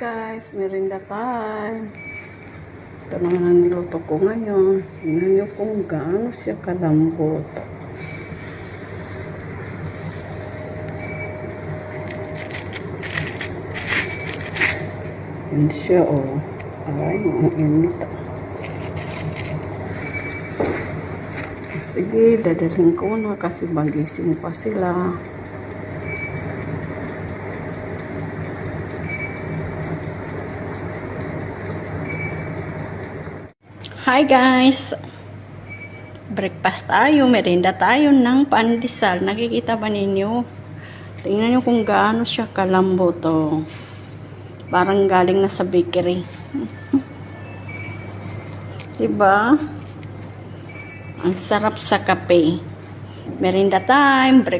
guys, merinda time. Ito naman ang niluto ko ngayon. Tingnan nyo kung gaano siya kalambot. Yan siya oh. Ay, ang init. Sige, dadalhin ko na kasi magising pa sila. Hi guys! Breakfast tayo, merienda tayo ng pandesal. Nakikita ba ninyo? Tingnan nyo kung gaano siya kalambot to. Parang galing na sa bakery. Diba? Ang sarap sa kape. Merienda time,